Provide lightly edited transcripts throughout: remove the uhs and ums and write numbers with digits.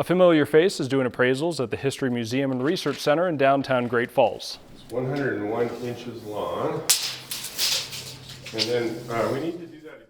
A familiar face is doing appraisals at the History Museum and Research Center in downtown Great Falls. It's 101 inches long, and then we need to do that again.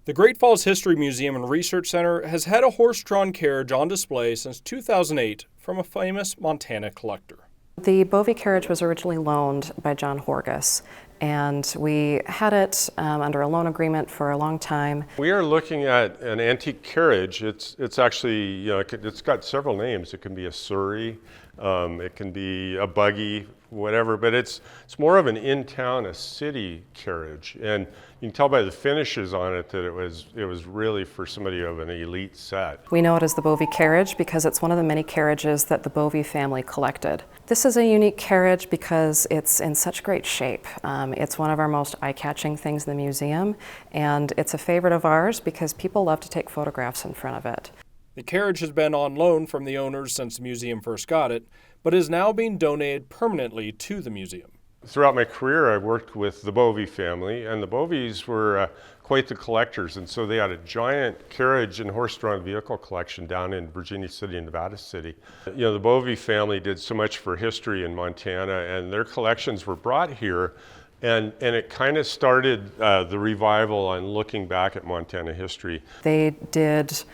The Great Falls History Museum and Research Center has had a horse-drawn carriage on display since 2008 from a famous Montana collector. The Bovey Carriage was originally loaned by John Horgus, and we had it under a loan agreement for a long time. We are looking at an antique carriage. It's actually, it's got several names. It can be a Surrey, it can be a buggy, whatever, but it's more of an in-town, a city carriage. And you can tell by the finishes on it that it was really for somebody of an elite set. We know it as the Bovey Carriage because it's one of the many carriages that the Bovey family collected. This is a unique carriage because it's in such great shape. It's one of our most eye-catching things in the museum, and it's a favorite of ours because people love to take photographs in front of it. The carriage has been on loan from the owners since the museum first got it, but is now being donated permanently to the museum. Throughout my career, I worked with the Bovey family, and the Boveys were quite the collectors, and so they had a giant carriage and horse-drawn vehicle collection down in Virginia City and Nevada City. The Bovey family did so much for history in Montana, and their collections were brought here, and it kind of started the revival on looking back at Montana history. They did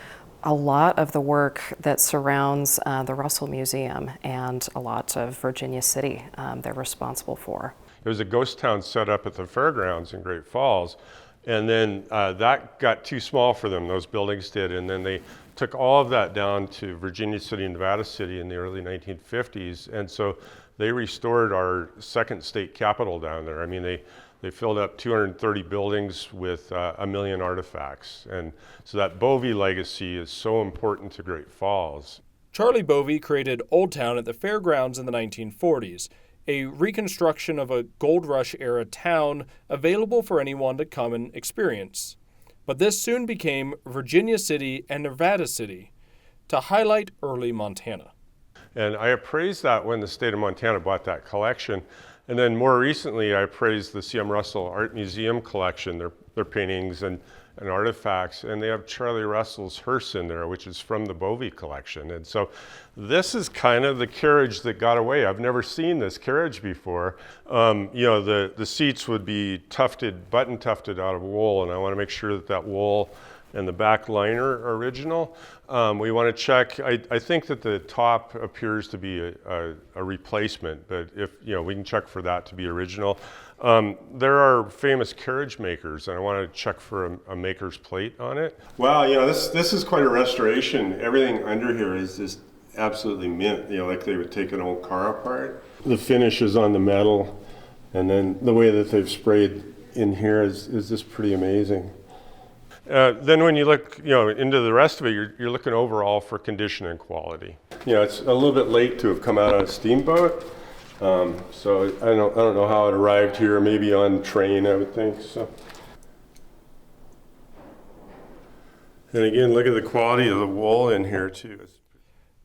a lot of the work that surrounds the Russell Museum and a lot of Virginia City they're responsible for. It was a ghost town set up at the fairgrounds in Great Falls, and then that got too small for them, those buildings did, and then they took all of that down to Virginia City and Nevada City in the early 1950s, and so they restored our second state capitol down there. I mean, they filled up 230 buildings with 1 million artifacts. And so that Bovey legacy is so important to Great Falls. Charlie Bovey created Old Town at the fairgrounds in the 1940s, a reconstruction of a Gold Rush era town available for anyone to come and experience. But this soon became Virginia City and Nevada City to highlight early Montana. And I appraised that when the state of Montana bought that collection. And then more recently, I appraised the C.M. Russell Art Museum collection, their paintings and artifacts, and they have Charlie Russell's hearse in there, which is from the Bovey collection. And so this is kind of the carriage that got away. I've never seen this carriage before. The seats would be tufted, button tufted out of wool, and I want to make sure that wool and the back liner are original. We want to check, I think that the top appears to be a replacement, but if, we can check for that to be original. There are famous carriage makers, and I want to check for a maker's plate on it. Wow, this is quite a restoration. Everything under here is just absolutely mint, like they would take an old car apart. The finish is on the metal, and then the way that they've sprayed in here is just pretty amazing. Then when you look, into the rest of it, you're looking overall for condition and quality. It's a little bit late to have come out on a steamboat, so I don't know how it arrived here. Maybe on train, I would think. So, and again, look at the quality of the wool in here too.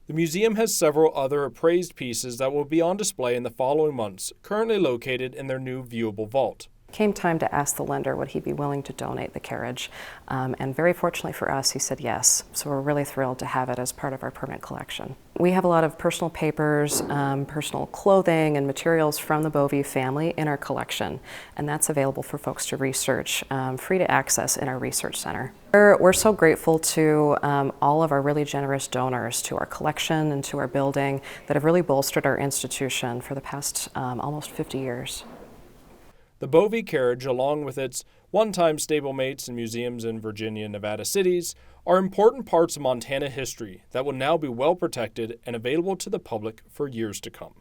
The museum has several other appraised pieces that will be on display in the following months, currently located in their new viewable vault. Came time to ask the lender would he be willing to donate the carriage, and very fortunately for us, he said yes. So we're really thrilled to have it as part of our permanent collection. We have a lot of personal papers, personal clothing, and materials from the Bovey family in our collection, and that's available for folks to research, free to access in our research center. We're so grateful to all of our really generous donors to our collection and to our building that have really bolstered our institution for the past almost 50 years. The Bovey Carriage, along with its one-time stablemates in museums in Virginia and Nevada cities, are important parts of Montana history that will now be well protected and available to the public for years to come.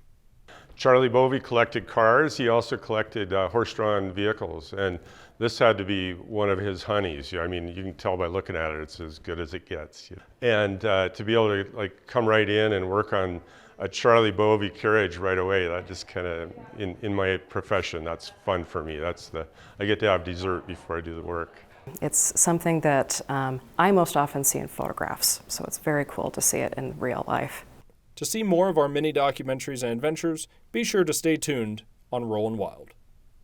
Charlie Bovey collected cars. He also collected horse-drawn vehicles, and this had to be one of his honeys. I mean, you can tell by looking at it, it's as good as it gets. And to be able to come right in and work on a Charlie Bovey carriage right away, that just kind of, in my profession, that's fun for me. I get to have dessert before I do the work. It's something that I most often see in photographs, so it's very cool to see it in real life. To see more of our mini documentaries and adventures, be sure to stay tuned on Rollin' Wild.